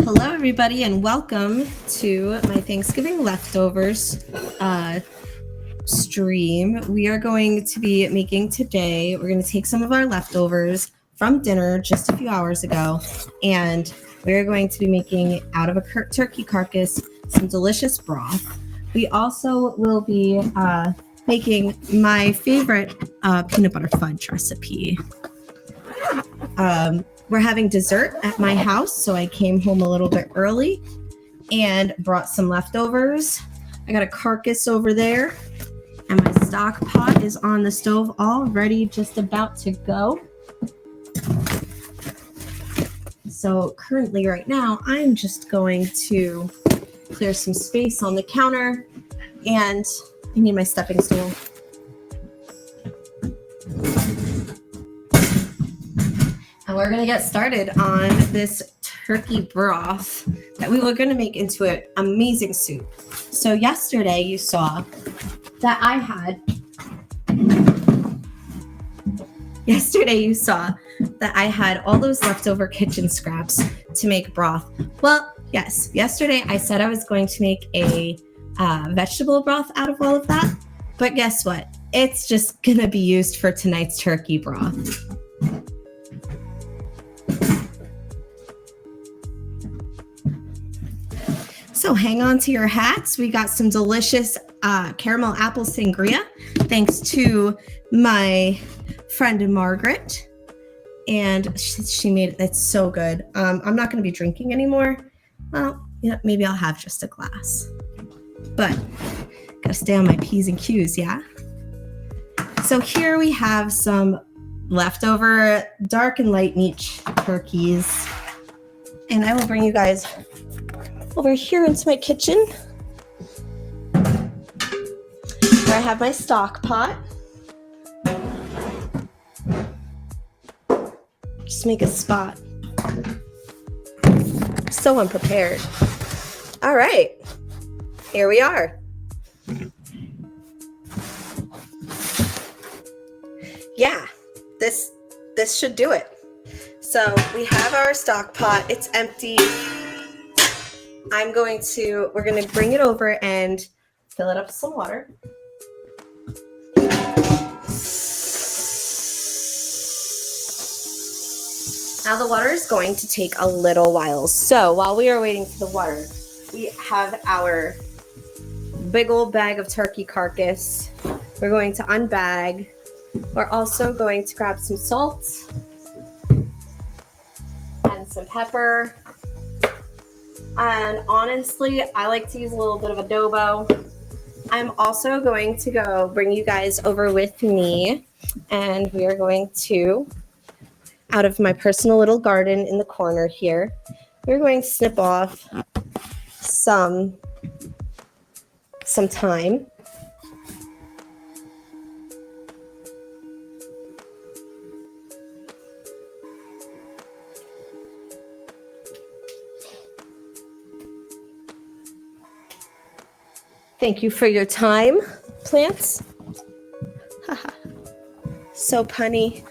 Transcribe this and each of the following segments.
Hello, everybody, and welcome to my Thanksgiving leftovers stream. We are going to be making today, we're going to take some of our leftovers from dinner just a few hours ago, and we're going to be making out of a turkey carcass some delicious broth. We also will be making my favorite peanut butter fudge recipe. We're having dessert at my house, so I came home a little bit early and brought some leftovers. I got a carcass over there, and my stock pot is on the stove already, just about to go. So currently right now, I'm just going to clear some space on the counter, and I need my stepping stool. And we're going to get started on this turkey broth that we were going to make into an amazing soup. So yesterday you saw that I had all those leftover kitchen scraps to make broth. Well, yes, yesterday I said I was going to make a vegetable broth out of all of that. But guess what? It's just going to be used for tonight's turkey broth. So hang on to your hats. We got some delicious caramel apple sangria, thanks to my friend Margaret. And she made it. It's so good. I'm not going to be drinking anymore. Well, maybe I'll have just a glass. But gotta stay on my P's and Q's, yeah? So here we have some leftover dark and light meat turkeys. And I will bring you guys over here into my kitchen, where I have my stock pot. Just make a spot. So unprepared. All right, here we are. Yeah, this should do it. So we have our stock pot. It's empty. We're going to bring it over and fill it up with some water. Now the water is going to take a little while. So while we are waiting for the water, we have our big old bag of turkey carcass. We're going to unbag. We're also going to grab some salt and some pepper. And honestly, I like to use a little bit of adobo. I'm also going to go bring you guys over with me, and we are going to, out of my personal little garden in the corner here, we're going to snip off some thyme. Thank you for your time, plants. So punny.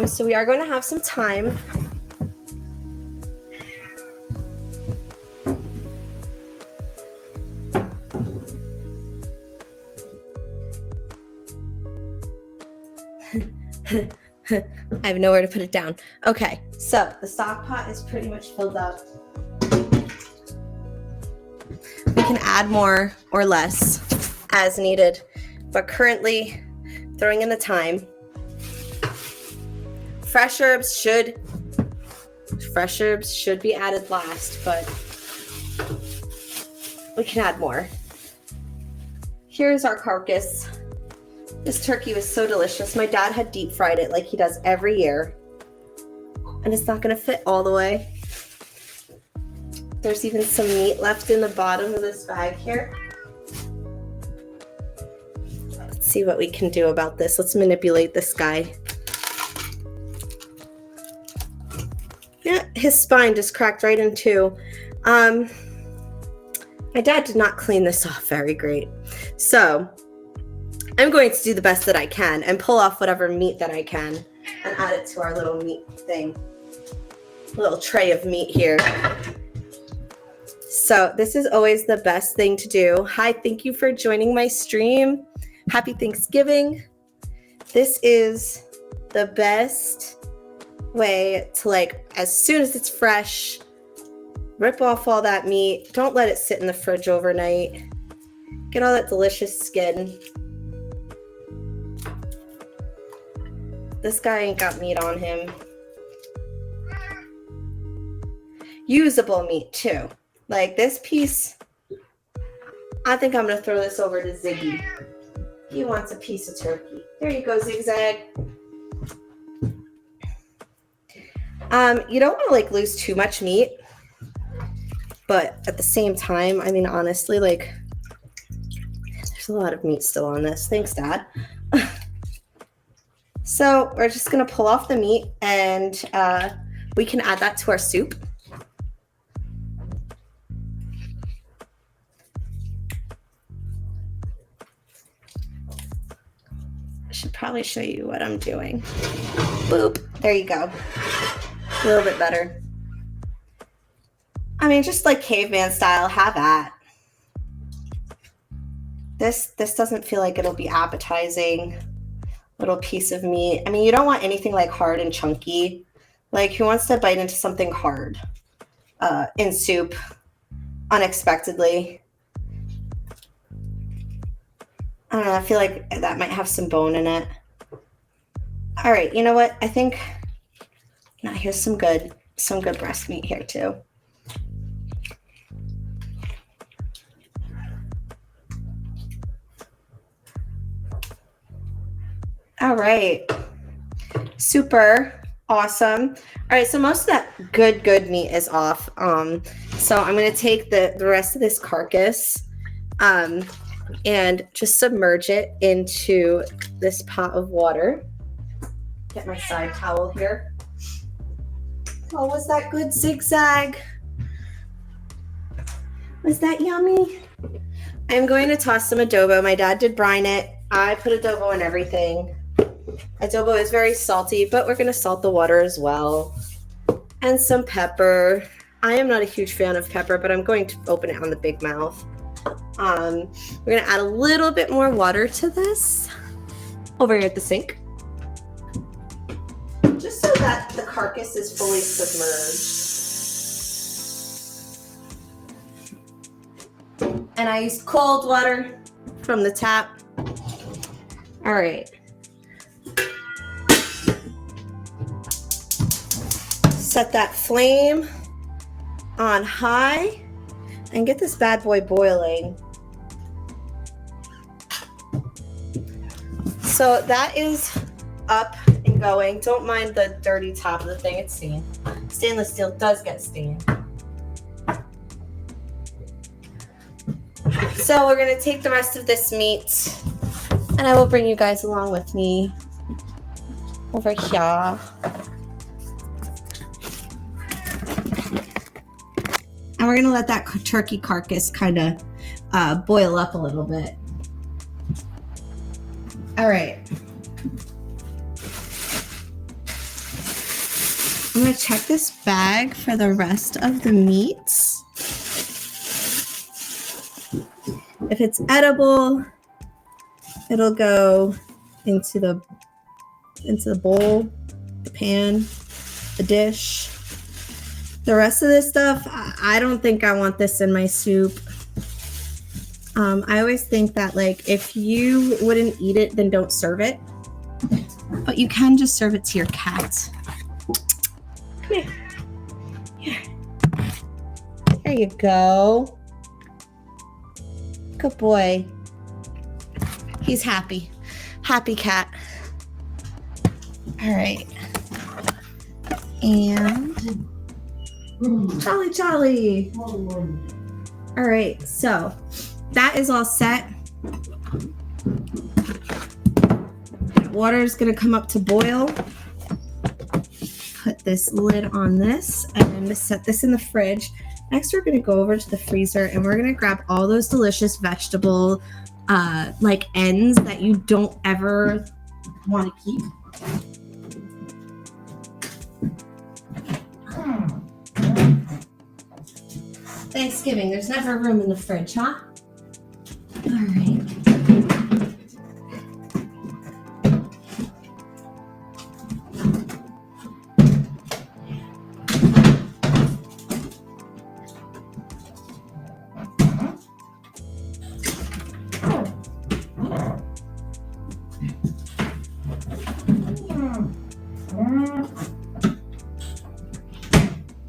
So we are going to have some thyme. I have nowhere to put it down. Okay, so the stock pot is pretty much filled up. We can add more or less as needed, but currently throwing in the thyme. Fresh herbs should be added last, but we can add more. Here's our carcass. This turkey was so delicious. My dad had deep fried it like he does every year, and it's not going to fit all the way. There's even some meat left in the bottom of this bag here. Let's see what we can do about this. Let's manipulate this guy. Yeah, his spine just cracked right in two. My dad did not clean this off very great. So I'm going to do the best that I can and pull off whatever meat that I can and add it to our little meat thing. little tray of meat here. So this is always the best thing to do. Hi, thank you for joining my stream. Happy Thanksgiving. This is the best way to, like, as soon as it's fresh, rip off all that meat. Don't let it sit in the fridge overnight. Get all that delicious skin. This guy ain't got meat on him. Usable meat too. Like this piece, I think I'm gonna throw this over to Ziggy. He wants a piece of turkey. There you go, Zigzag. You don't want to like lose too much meat, but at the same time, I mean, honestly, like there's a lot of meat still on this. Thanks, Dad. So we're just gonna pull off the meat, and we can add that to our soup. I should probably show you what I'm doing. Boop. There you go. A little bit better. I mean, just like caveman style, have at. This doesn't feel like it'll be appetizing. Little piece of meat. I mean, you don't want anything like hard and chunky. Like, who wants to bite into something hard in soup unexpectedly? I don't know, I feel like that might have some bone in it. All right, you know what? I think, now here's some good breast meat here too. All right, super awesome. All right, so most of that good meat is off. So I'm gonna take the rest of this carcass and just submerge it into this pot of water. Get my side towel here. Oh, was that good, Zigzag? Was that yummy? I'm going to toss some adobo. My dad did brine it. I put adobo in everything. Adobo is very salty, but we're going to salt the water as well. And some pepper. I am not a huge fan of pepper, but I'm going to open it on the big mouth. We're going to add a little bit more water to this over here at the sink, just so that the carcass is fully submerged. And I used cold water from the tap. All right. Set that flame on high and get this bad boy boiling. So that is up and going. Don't mind the dirty top of the thing. It's stained. Stainless steel does get stained. So we're going to take the rest of this meat, and I will bring you guys along with me over here. And we're going to let that turkey carcass kind of boil up a little bit. All right. I'm going to check this bag for the rest of the meats. If it's edible, it'll go into the bowl, the pan, the dish. The rest of this stuff, I don't think I want this in my soup. I always think that, like, if you wouldn't eat it, then don't serve it. But you can just serve it to your cat. Come here. Here. There you go. Good boy. He's happy. Happy cat. All right. And jolly. All right, so that is all set. Water is going to come up to boil. Put this lid on this and set this in the fridge. Next, we're going to go over to the freezer and we're going to grab all those delicious vegetable like ends that you don't ever want to keep. Thanksgiving. There's never room in the fridge, huh? All right.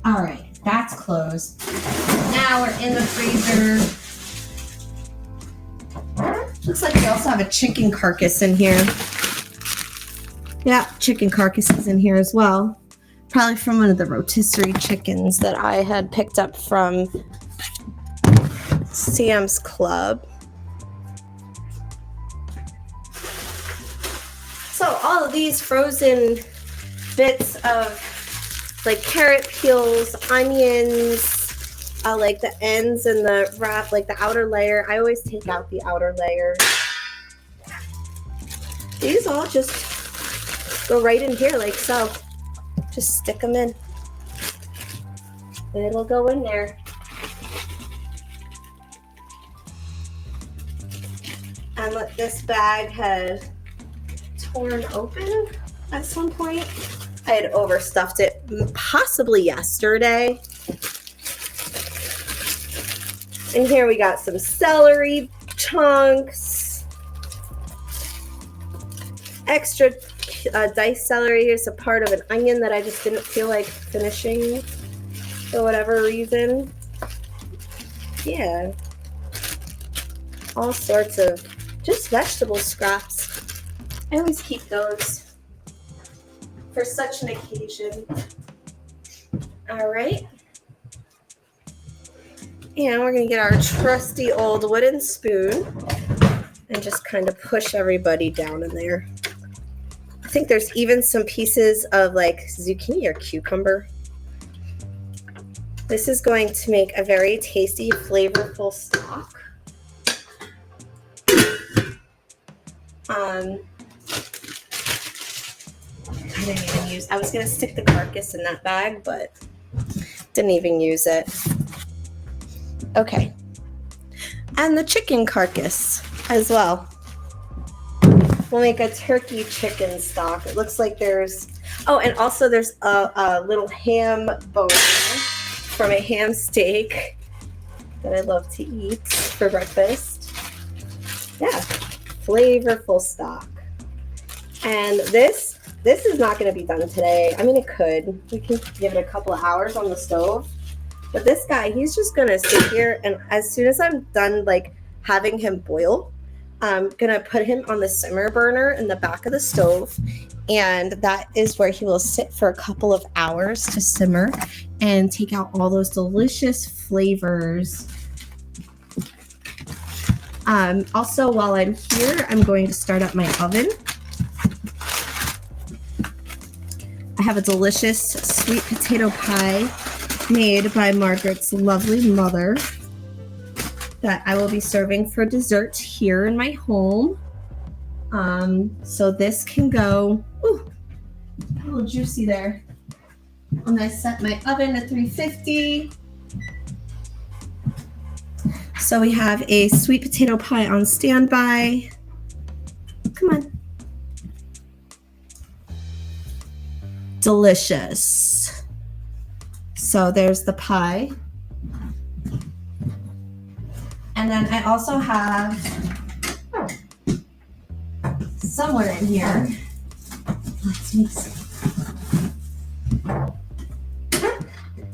All right, that's closed. Now we're in the freezer. Looks like we also have a chicken carcass in here. Yeah, chicken carcass is in here as well. Probably from one of the rotisserie chickens that I had picked up from Sam's Club. So all of these frozen bits of like carrot peels, onions, like the ends and the wrap, like the outer layer. I always take out the outer layer. These all just go right in here like so. Just stick them in. And it'll go in there. And look, this bag had torn open at some point. I had overstuffed it possibly yesterday. And here we got some celery chunks, extra diced celery. Here's a part of an onion that I just didn't feel like finishing for whatever reason. Yeah, all sorts of just vegetable scraps. I always keep those for such an occasion. All right. And we're going to get our trusty old wooden spoon and just kind of push everybody down in there. I think there's even some pieces of like zucchini or cucumber. This is going to make a very tasty, flavorful stock. I was going to stick the carcass in that bag, but didn't even use it. Okay. And the chicken carcass as well. We'll make a turkey chicken stock. It looks like there's, oh, and also there's a little ham bone from a ham steak that I love to eat for breakfast. Yeah, flavorful stock. And this is not going to be done today. I mean, it could. We can give it a couple of hours on the stove. But this guy, he's just going to sit here, and as soon as I'm done, like, having him boil, I'm going to put him on the simmer burner in the back of the stove, and that is where he will sit for a couple of hours to simmer and take out all those delicious flavors. Also, while I'm here, I'm going to start up my oven. I have a delicious sweet potato pie made by Margaret's lovely mother that I will be serving for dessert here in my home. So this can go, ooh, a little juicy there. I'm gonna set my oven to 350. So we have a sweet potato pie on standby. Come on. Delicious. So there's the pie. And then I also have somewhere in here. Let's mix it.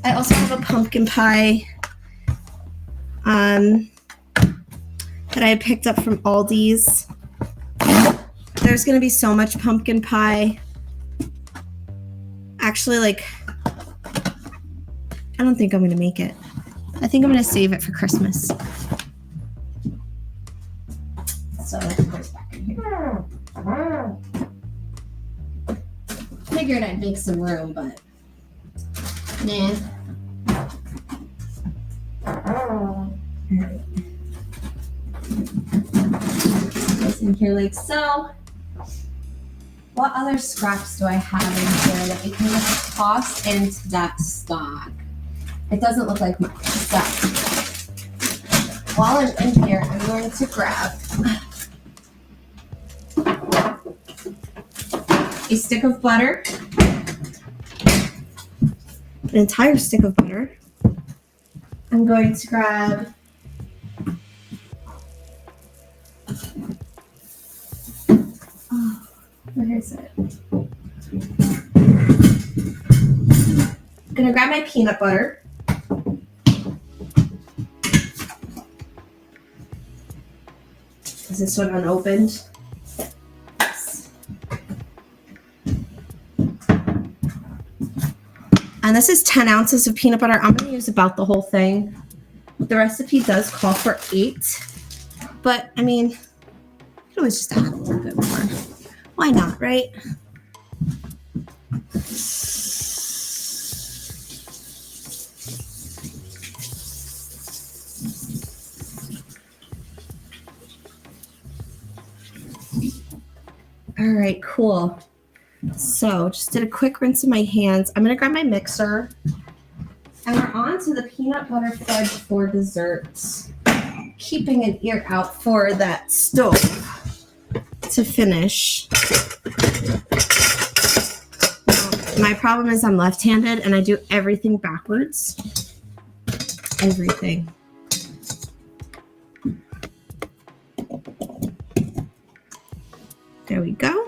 I also have a pumpkin pie that I picked up from Aldi's. There's going to be so much pumpkin pie. Actually, like, I don't think I'm going to make it. I think I'm going to save it for Christmas. So let's put it back in here. Figured I'd make some room, but nah. This in here like so. What other scraps do I have in here that we can just toss into that stock? It doesn't look like much. So while I'm in here, I'm going to grab a stick of butter, an entire stick of butter. I'm going to grab where is it? I'm gonna grab my peanut butter. Is this one unopened? Yes. And this is 10 ounces of peanut butter. I'm gonna use about the whole thing. The recipe does call for 8, but I mean, you can always just add a little bit more. Why not, right? All right, cool. So just did a quick rinse of my hands. I'm gonna grab my mixer, and we're on to the peanut butter fudge for desserts. Keeping an ear out for that stove to finish. Now, my problem is I'm left-handed and I do everything backwards. Everything. There we go.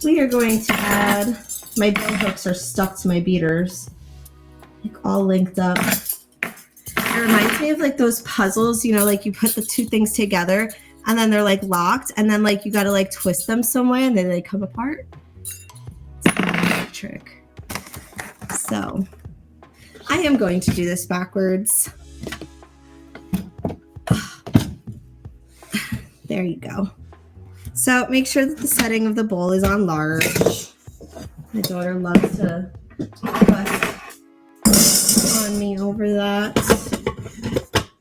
We are going to add, my bill hooks are stuck to my beaters, like all linked up. It reminds me of like those puzzles, you know, like you put the two things together and then they're like locked and then like you got to like twist them some way and then they come apart. It's a magic trick. So I am going to do this backwards. There you go. So make sure that the setting of the bowl is on large. My daughter loves to fuss on me over that.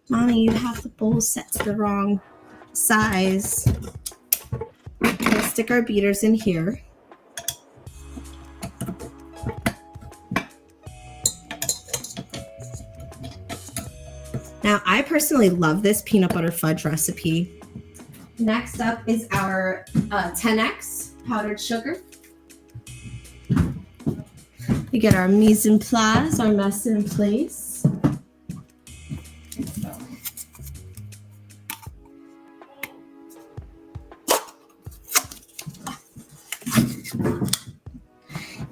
Mommy, you have the bowl set to the wrong size. We'll stick our beaters in here. Now, I personally love this peanut butter fudge recipe. Next up is our 10X powdered sugar. We get our mise en place, our mess in place.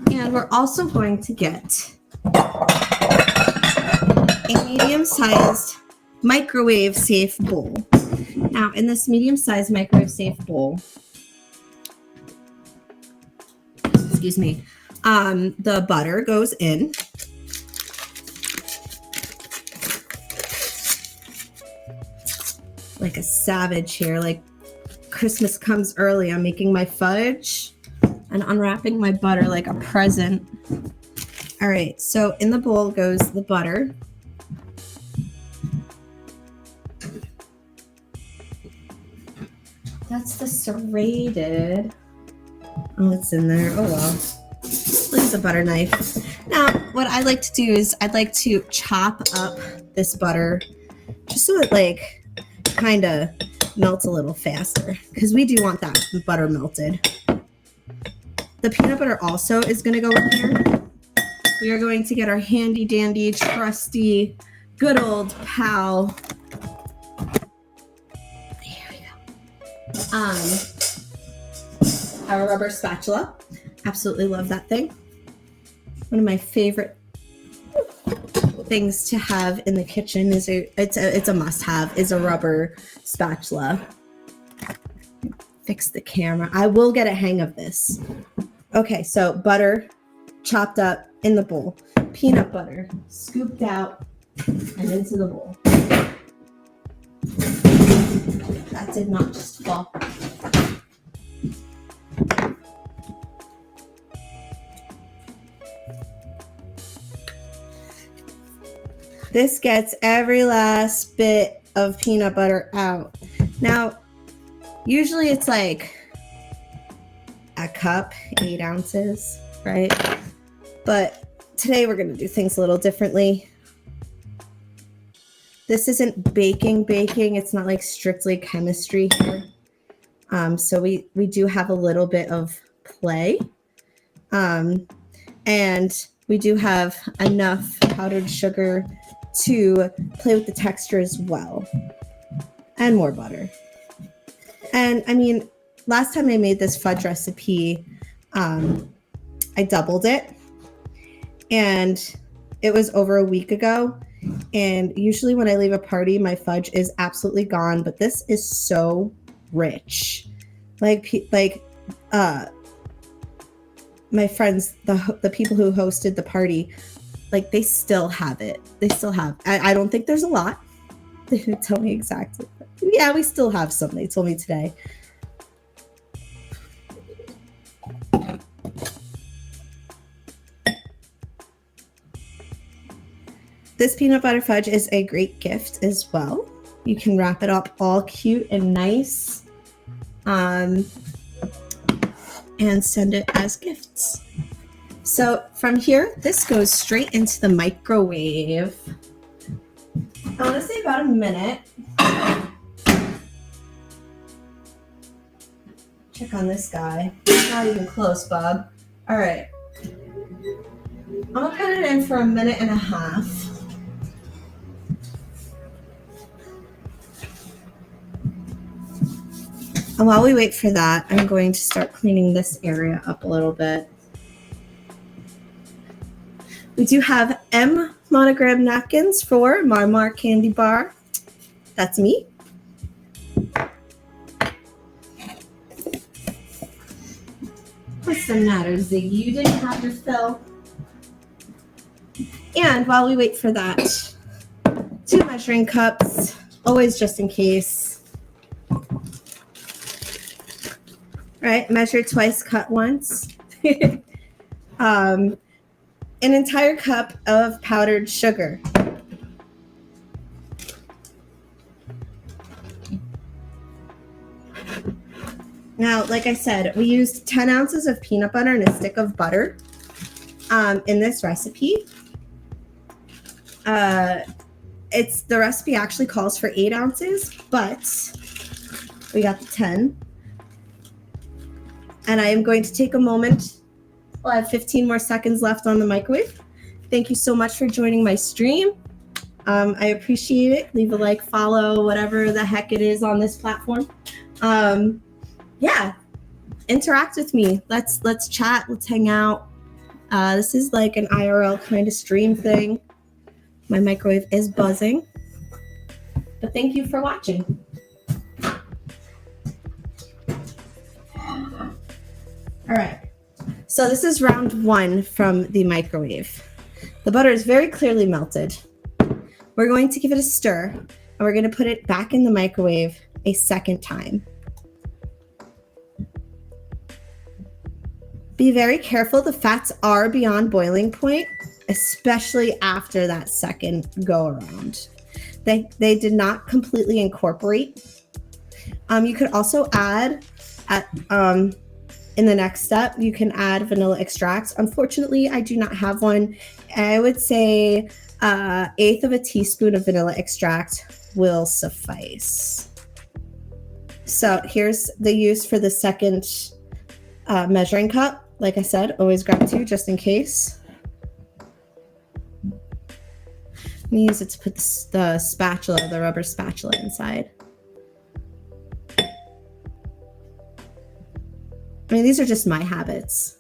And we're also going to get a medium-sized microwave-safe bowl. Now, in this medium-sized microwave-safe bowl, excuse me, the butter goes in. Like a savage here, like Christmas comes early. I'm making my fudge and unwrapping my butter like a present. All right, so in the bowl goes the butter. That's the serrated. Oh, it's in there. Oh, well. We'll use a butter knife. Now, what I like to do is I'd like to chop up this butter just so it like kind of melts a little faster because we do want that butter melted. The peanut butter also is going to go in here. We are going to get our handy dandy, trusty, good old pal. Our rubber spatula. Absolutely love that thing. One of my favorite things to have in the kitchen is it's a must-have is a rubber spatula. Fix the camera. I will get a hang of this. Okay, so butter chopped up in the bowl. Peanut butter scooped out and into the bowl. That did not just fall. This gets every last bit of peanut butter out. Now, usually it's like a cup, 8 ounces, right? But today we're going to do things a little differently. This isn't baking. It's not like strictly chemistry here. So we do have a little bit of play. And we do have enough powdered sugar to play with the texture as well. And more butter. And I mean, last time I made this fudge recipe, I doubled it. And it was over a week ago. And usually when I leave a party, my fudge is absolutely gone. But this is so rich. My friends, the people who hosted the party, like they still have it. I don't think there's a lot. They didn't tell me exactly. Yeah, we still have some. They told me today. This peanut butter fudge is a great gift as well. You can wrap it up all cute and nice, and send it as gifts. So from here, this goes straight into the microwave. I want to say about a minute. Check on this guy. Not even close, Bob. All right. I'm gonna put it in for a minute and a half. And while we wait for that, I'm going to start cleaning this area up a little bit. We do have M monogram napkins for Marmar Candy Bar. That's me. What's the matter, Ziggy? You didn't have your fill. And while we wait for that, 2 measuring cups, always just in case. Right, measure twice, cut once. An entire cup of powdered sugar. Now, like I said, we used 10 ounces of peanut butter and a stick of butter in this recipe. The recipe actually calls for 8 ounces, but we got the 10. And I am going to take a moment. Well, I have 15 more seconds left on the microwave. Thank you so much for joining my stream. I appreciate it. Leave a like, follow, whatever the heck it is on this platform. Yeah, interact with me. Let's chat. Let's hang out. This is like an IRL kind of stream thing. My microwave is buzzing. But thank you for watching. All right, so this is round 1 from the microwave. The butter is very clearly melted. We're going to give it a stir, and we're going to put it back in the microwave a second time. Be very careful. The fats are beyond boiling point, especially after that second go around. They did not completely incorporate. You could also add in the next step, you can add vanilla extract. Unfortunately, I do not have one. I would say 1/8 of a teaspoon of vanilla extract will suffice. So here's the use for the second measuring cup. Like I said, always grab 2 just in case. I'm gonna use it to put the spatula, the rubber spatula inside. I mean, these are just my habits.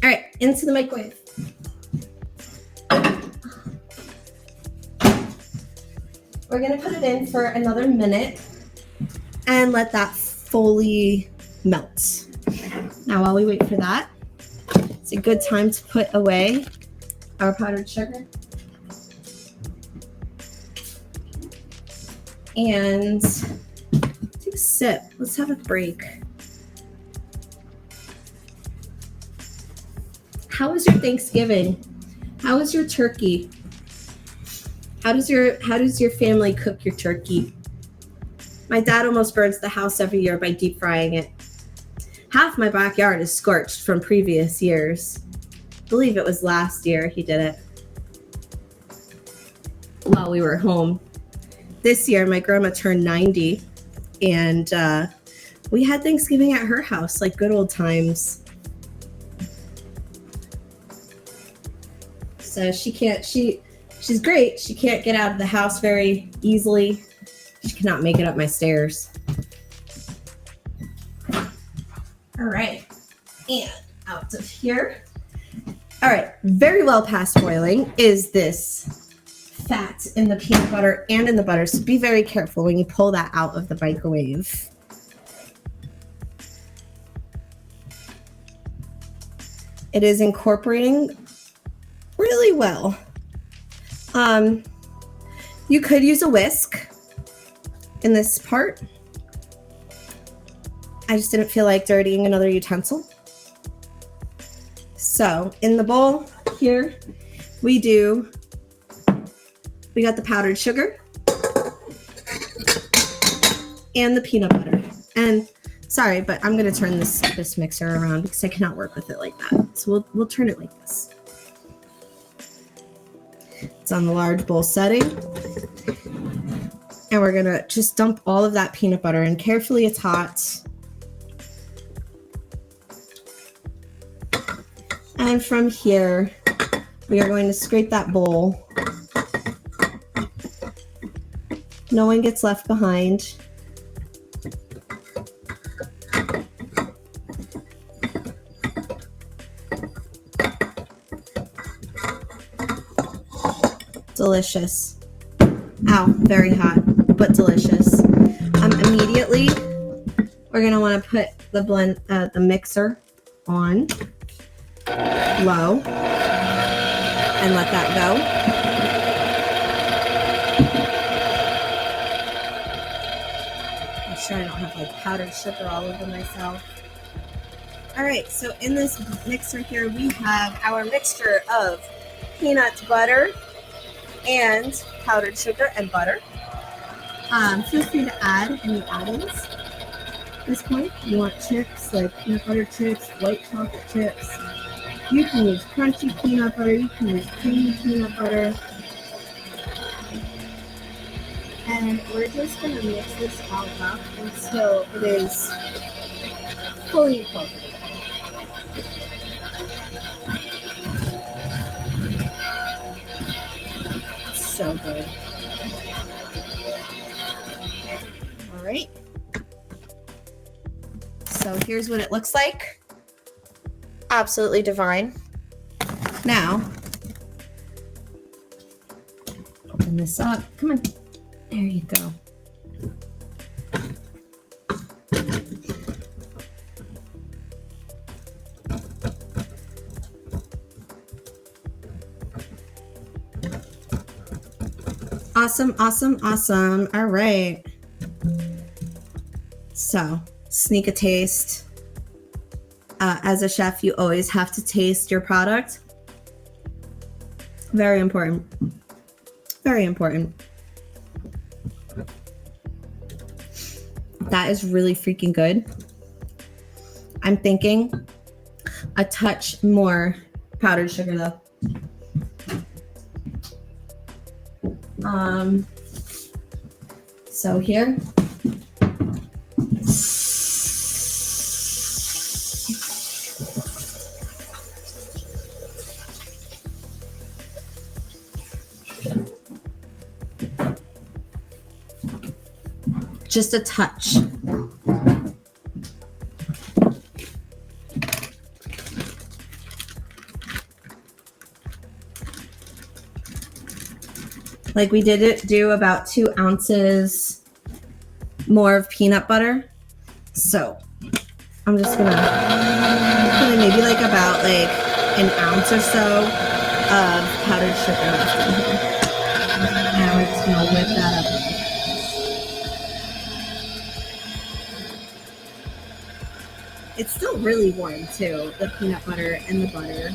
All right, into the microwave. We're gonna put it in for another minute and let that fully melt. Now, while we wait for that, it's a good time to put away our powdered sugar. And take a sip. Let's have a break. How was your Thanksgiving? How was your turkey? How does your family cook your turkey? My dad almost burns the house every year by deep frying it. Half my backyard is scorched from previous years. I believe it was last year he did it while we were home. This year, my grandma turned 90, and we had Thanksgiving at her house, like good old times. So she's great. She can't get out of the house very easily. She cannot make it up my stairs. All right, and out of here. All right, very well past boiling is this fat in the peanut butter and in the butter, so be very careful when you pull that out of the microwave. It is incorporating really well. You could use a whisk in this part. I just didn't feel like dirtying another utensil. So in the bowl here, we got the powdered sugar and the peanut butter. And sorry, but I'm gonna turn this mixer around because I cannot work with it like that. So we'll turn it like this. It's on the large bowl setting. And we're gonna just dump all of that peanut butter in carefully. It's hot. And from here, we are going to scrape that bowl. No one gets left behind. Delicious. Ow, very hot, but delicious. Immediately, we're gonna want to put the mixer on low and let that go. I'm sure I don't have like powdered sugar all over myself. All right, so in this mixer here, we have our mixture of peanut butter and powdered sugar and butter. Feel free to add any add-ins at this point. You want chips like peanut butter chips, white chocolate chips. You can use crunchy peanut butter. You can use creamy peanut butter. And we're just going to mix this all up until it is fully incorporated. So good. All right. So here's what it looks like. Absolutely divine. Now, open this up. Come on. There you go. Awesome, awesome, awesome. All right. So, sneak a taste. As a chef, you always have to taste your product. Very important. Very important. That is really freaking good. I'm thinking a touch more powdered sugar though. So here. Just a touch. Like we did do about 2 ounces more of peanut butter. So I'm just gonna put maybe like about like an ounce or so of powdered sugar left in here. And we're just gonna whip that up. It's still really warm too, the peanut butter and the butter.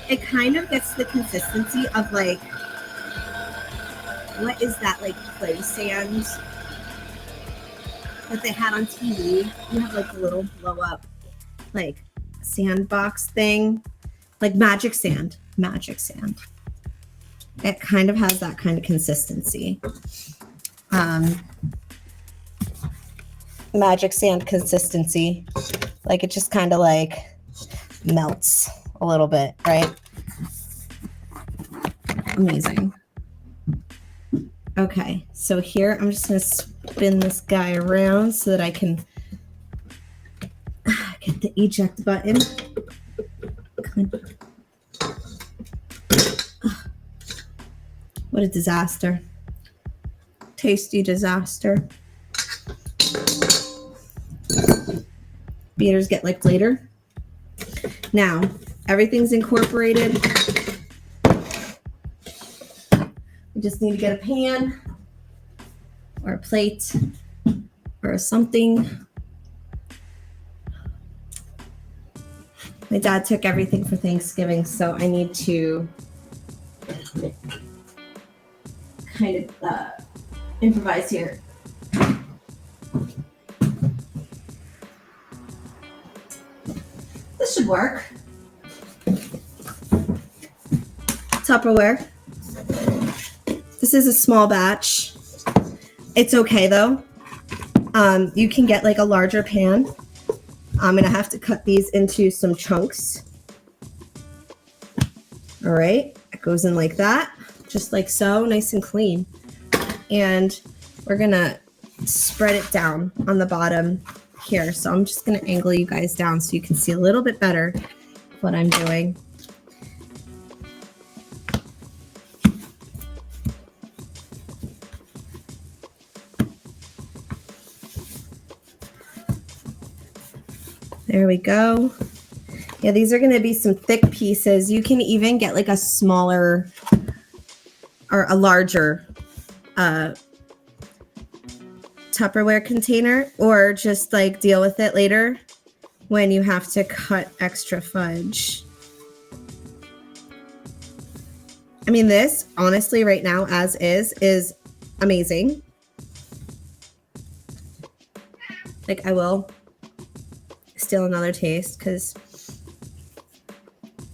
It kind of gets the consistency of like, what is that, like clay sand? that they had on TV. You have like a little blow up, like sandbox thing, like magic sand. It kind of has that kind of consistency. Magic sand consistency. Like it just kind of like melts a little bit, right? Amazing. Okay, so here I'm just going to spin this guy around so that I can get the eject button. What a disaster. Tasty disaster. Beaters get licked later. Now, everything's incorporated. We just need to get a pan or a plate or something. My dad took everything for Thanksgiving, so I need to kind of improvise here. This should work. Tupperware. This is a small batch. It's okay though. You can get like a larger pan. I'm gonna have to cut these into some chunks. All right, it goes in like that, just like so, nice and clean. And we're gonna spread it down on the bottom here. So I'm just gonna angle you guys down so you can see a little bit better what I'm doing. There we go. Yeah, these are going to be some thick pieces. You can even get like a smaller or a larger Tupperware container, or just like deal with it later when you have to cut extra fudge. I mean, this honestly right now as is amazing. Like I will steal another taste because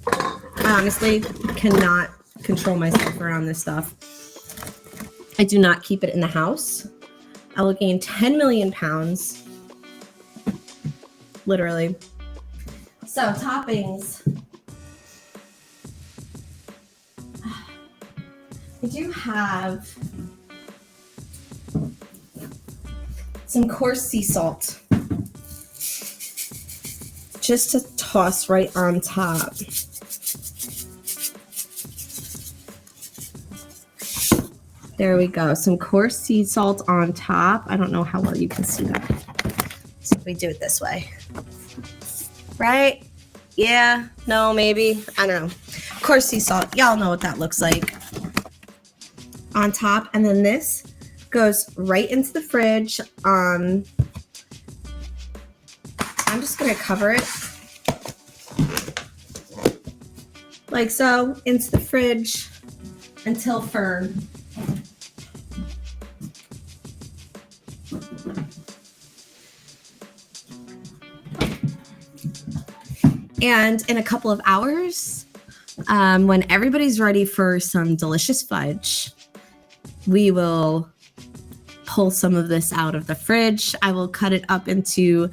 I honestly cannot control myself around this stuff. I do not keep it in the house. I will gain 10 million pounds. Literally. So toppings. I do have some coarse sea salt. Just to toss right on top. There we go. Some coarse sea salt on top. I don't know how well you can see that. So we do it this way. Right? Yeah, no, maybe. I don't know. Coarse sea salt. Y'all know what that looks like. On top. And then this goes right into the fridge. I'm just going to cover it like so into the fridge until firm. And in a couple of hours, when everybody's ready for some delicious fudge, we will pull some of this out of the fridge. I will cut it up into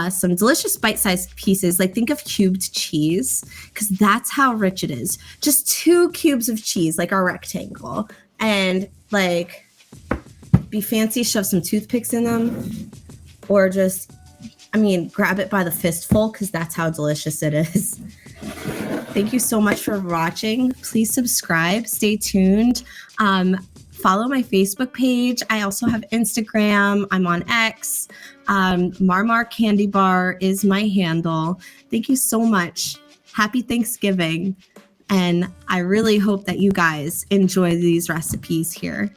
some delicious bite-sized pieces. Like think of cubed cheese, because that's how rich it is. Just 2 cubes of cheese, like a rectangle, and like be fancy, shove some toothpicks in them, or just, I mean, grab it by the fistful, because that's how delicious it is. Thank you so much for watching. Please subscribe, stay tuned. Follow my Facebook page. I also have Instagram. I'm on X. Marmar Candy Bar is my handle. Thank you so much. Happy Thanksgiving. And I really hope that you guys enjoy these recipes here.